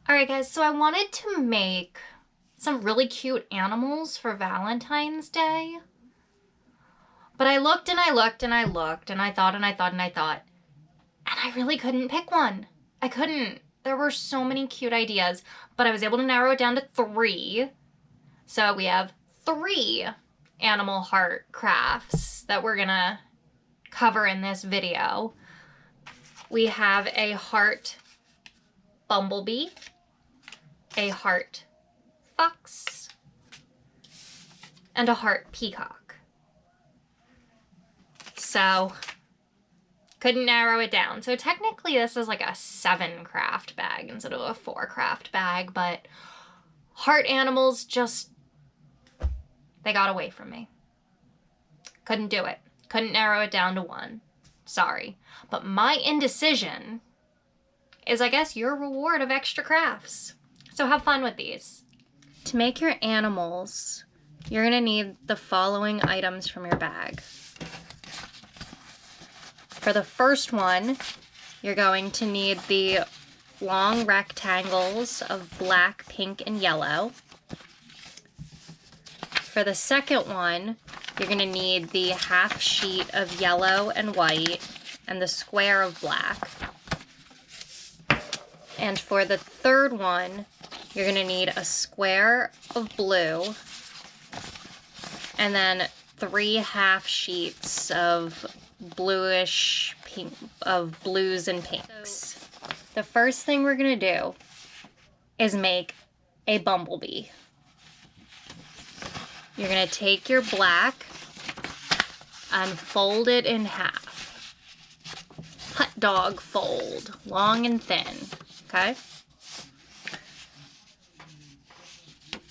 Alright guys, so I wanted to make some really cute animals for Valentine's Day. But I looked and I looked and I looked and I thought and I thought and I thought, and I really couldn't pick one. I couldn't. There were so many cute ideas, but I was able to narrow it down to 3. So we have 3 animal heart crafts that we're gonna cover in this video. We have a heart bumblebee, a heart fox, and a heart peacock. So couldn't narrow it down. So technically this is like a 7 craft bag instead of a 4 craft bag, but heart animals just, they got away from me. Couldn't do it. Couldn't narrow it down to 1. Sorry. But my indecision is, I guess, your reward of extra crafts. So have fun with these. To make your animals, you're gonna need the following items from your bag. For the first one, you're going to need the long rectangles of black, pink, and yellow. For the second one, you're going to need the half sheet of yellow and white and the square of black. And for the third one, you're going to need a square of blue and then 3 half sheets of bluish pink, of blues and pinks. The first thing we're gonna do is make a bumblebee. You're gonna take your black and fold it in half. Hot dog fold, long and thin, okay?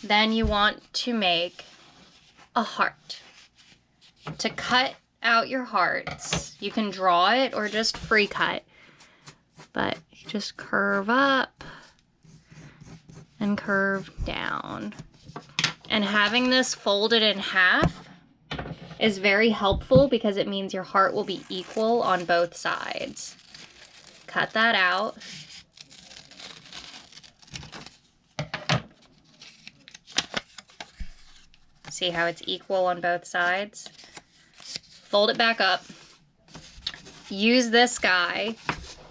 Then you want to make a heart. To cut out your hearts, you can draw it or just free cut, but you just curve up and curve down. And having this folded in half is very helpful because it means your heart will be equal on both sides. Cut that out. See how it's equal on both sides? Fold it back up. Use this guy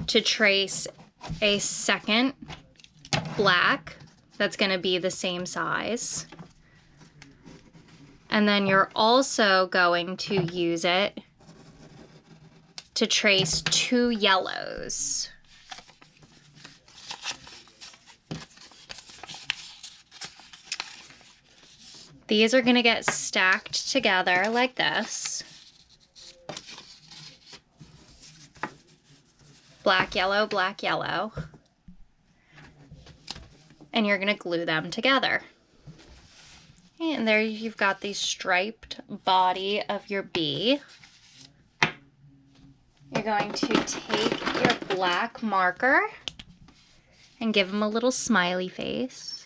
to trace a second black that's going to be the same size. And then you're also going to use it to trace 2 yellows. These are going to get stacked together like this. Black, yellow, and you're gonna glue them together. And there you've got the striped body of your bee. You're going to take your black marker and give him a little smiley face.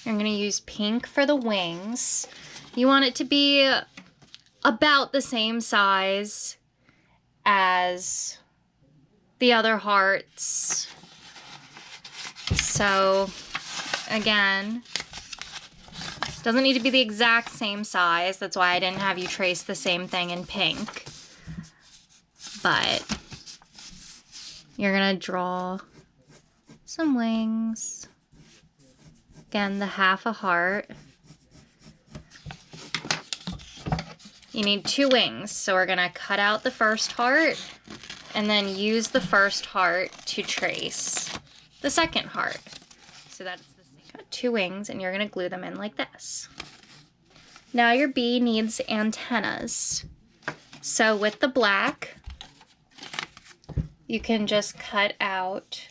I'm going to use pink for the wings. You want it to be about the same size as the other hearts. So, again, doesn't need to be the exact same size. That's why I didn't have you trace the same thing in pink. But you're going to draw some wings. Again, the half a heart. You need 2 wings, so we're gonna cut out the first heart and then use the first heart to trace the second heart. So that's the same. Got 2 wings and you're gonna glue them in like this. Now your bee needs antennas. So with the black, you can just cut out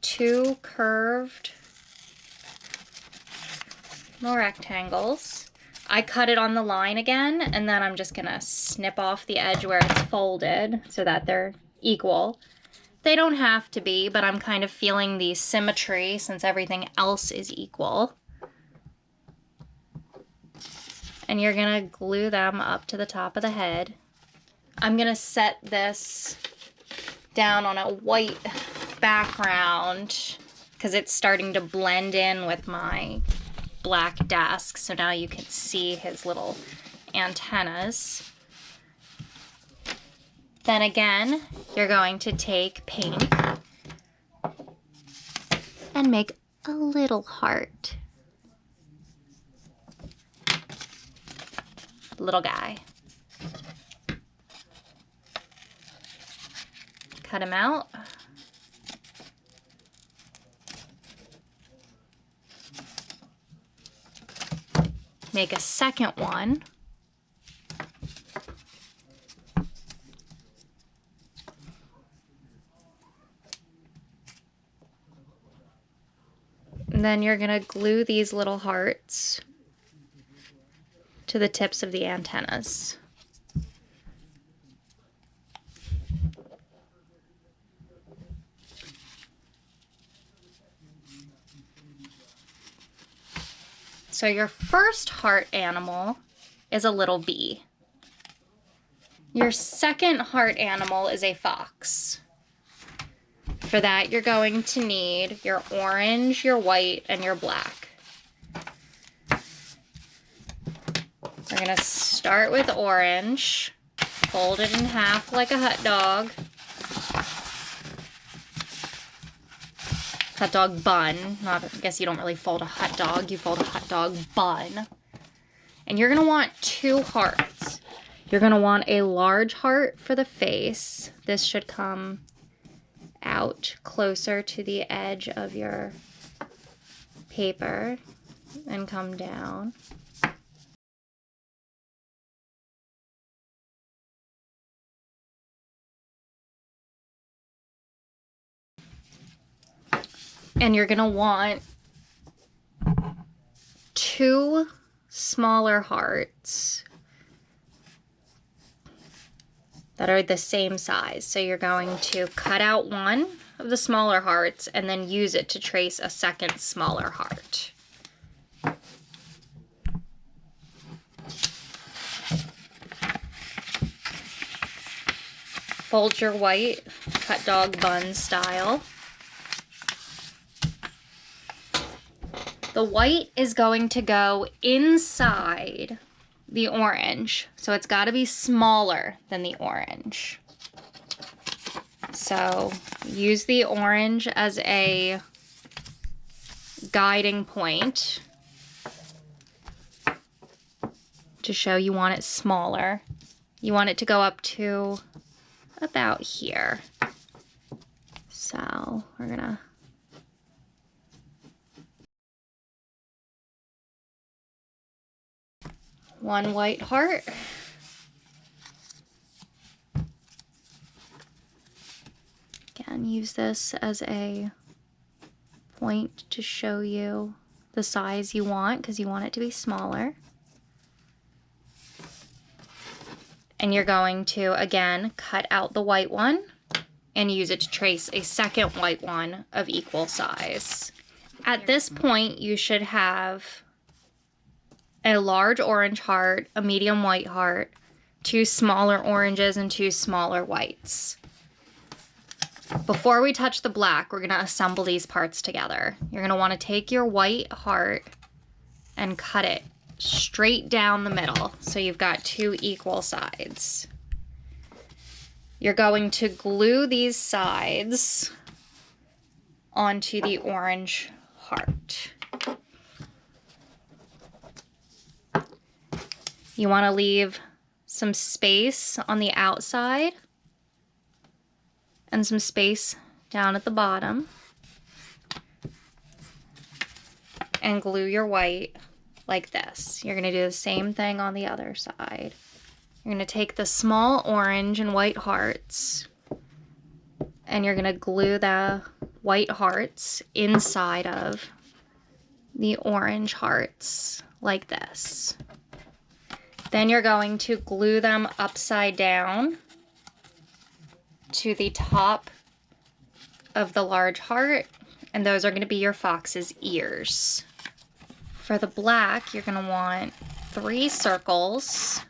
2 curved little rectangles. I cut it on the line again, and then I'm just gonna snip off the edge where it's folded so that they're equal. They don't have to be, but I'm kind of feeling the symmetry since everything else is equal. And you're gonna glue them up to the top of the head. I'm gonna set this down on a white background because it's starting to blend in with my black desk. So now you can see his little antennas. Then again, you're going to take paint and make a little heart. Little guy. Cut him out. Make a second one. And then you're gonna glue these little hearts to the tips of the antennas. So your first heart animal is a little bee. Your second heart animal is a fox. For that, you're going to need your orange, your white, and your black. We're gonna start with orange, fold it in half like a hot dog. Hot dog bun. I guess you don't really fold a hot dog, you fold a hot dog bun. And you're gonna want 2 hearts. You're gonna want a large heart for the face. This should come out closer to the edge of your paper and come down. And you're gonna want 2 smaller hearts that are the same size. So you're going to cut out one of the smaller hearts and then use it to trace a second smaller heart. Fold your white, cut dog bun style. The white is going to go inside the orange, so it's got to be smaller than the orange. So use the orange as a guiding point to show you want it smaller. You want it to go up to about here. So we're gonna one white heart. Again, use this as a point to show you the size you want because you want it to be smaller. And you're going to, again, cut out the white one and use it to trace a second white one of equal size. At this point, you should have a large orange heart, a medium white heart, 2 smaller oranges, and 2 smaller whites. Before we touch the black, we're going to assemble these parts together. You're going to want to take your white heart and cut it straight down the middle so you've got 2 equal sides. You're going to glue these sides onto the orange heart. You want to leave some space on the outside and some space down at the bottom, and glue your white like this. You're going to do the same thing on the other side. You're going to take the small orange and white hearts and you're going to glue the white hearts inside of the orange hearts like this. Then you're going to glue them upside down to the top of the large heart, and those are going to be your fox's ears. For the black, you're going to want 3 circles.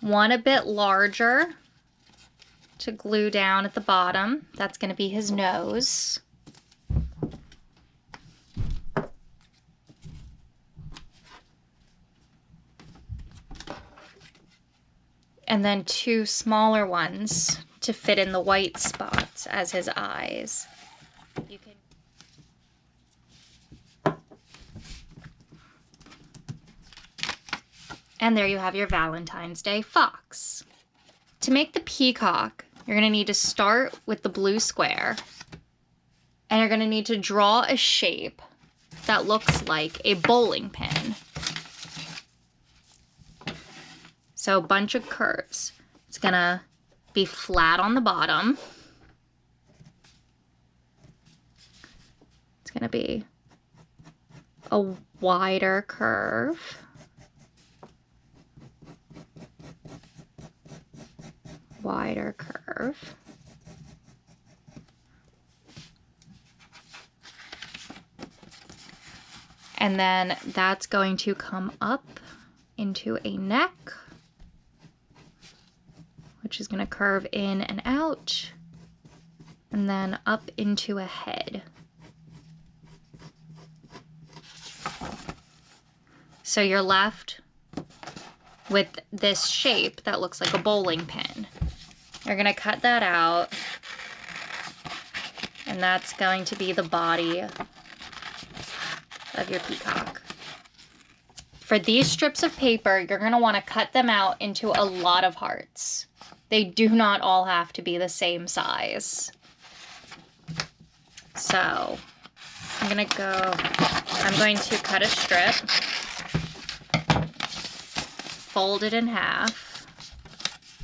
One a bit larger to glue down at the bottom. That's going to be his nose. And then 2 smaller ones to fit in the white spots as his eyes. You can... And there you have your Valentine's Day fox. To make the peacock, you're going to need to start with the blue square, and you're going to need to draw a shape that looks like a bowling pin. So a bunch of curves. It's going to be flat on the bottom. It's going to be a wider curve. Wider curve. And then that's going to come up into a neck, which is going to curve in and out, and then up into a head. So you're left with this shape that looks like a bowling pin. You're going to cut that out, and that's going to be the body of your peacock. For these strips of paper, you're going to want to cut them out into a lot of hearts. They do not all have to be the same size. So I'm going to cut a strip, fold it in half,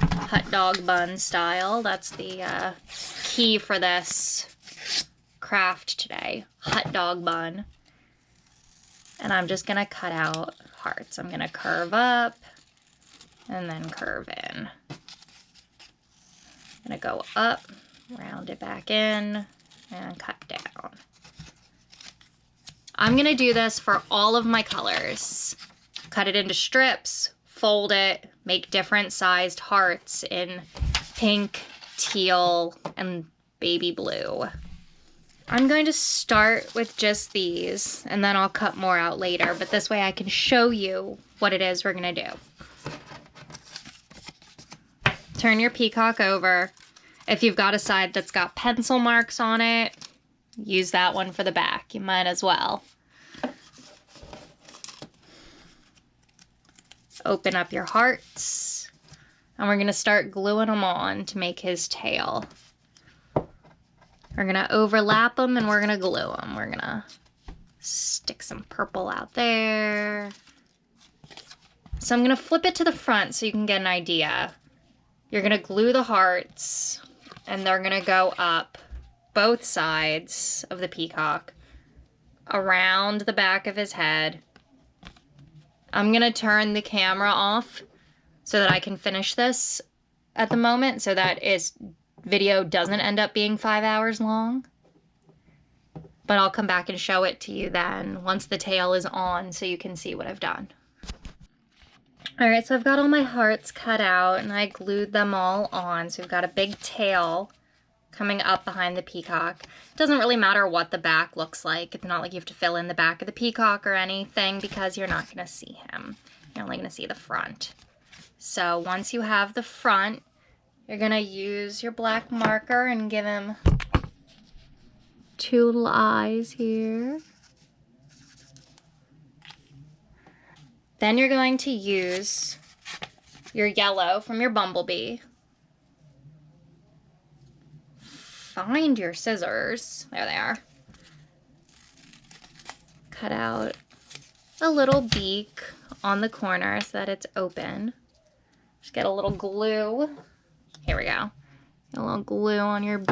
hot dog bun style. That's the key for this craft today, hot dog bun. And I'm just gonna cut out hearts. I'm gonna curve up and then curve in. I'm gonna go up, round it back in, and cut down. I'm gonna do this for all of my colors. Cut it into strips, fold it, make different sized hearts in pink, teal, and baby blue. I'm going to start with just these, and then I'll cut more out later, but this way I can show you what it is we're gonna do. Turn your peacock over. If you've got a side that's got pencil marks on it, use that one for the back. You might as well. Open up your hearts, and we're gonna start gluing them on to make his tail. We're gonna overlap them and we're gonna glue them. We're gonna stick some purple out there. So I'm gonna flip it to the front so you can get an idea. You're gonna glue the hearts, and they're gonna go up both sides of the peacock, around the back of his head. I'm gonna turn the camera off so that I can finish this at the moment, so that his video doesn't end up being 5 hours long. But I'll come back and show it to you then once the tail is on, so you can see what I've done. Alright, so I've got all my hearts cut out and I glued them all on. So we've got a big tail coming up behind the peacock. It doesn't really matter what the back looks like. It's not like you have to fill in the back of the peacock or anything, because you're not going to see him. You're only going to see the front. So once you have the front, you're going to use your black marker and give him 2 little eyes here. Then you're going to use your yellow from your bumblebee. Find your scissors. There they are. Cut out a little beak on the corner so that it's open. Just get a little glue. Here we go. Get a little glue on your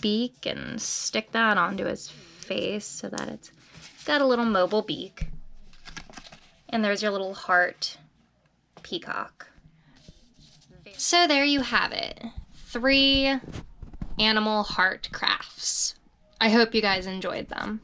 beak and stick that onto his face so that it's got a little mobile beak. And there's your little heart peacock. So there you have it. 3 animal heart crafts. I hope you guys enjoyed them.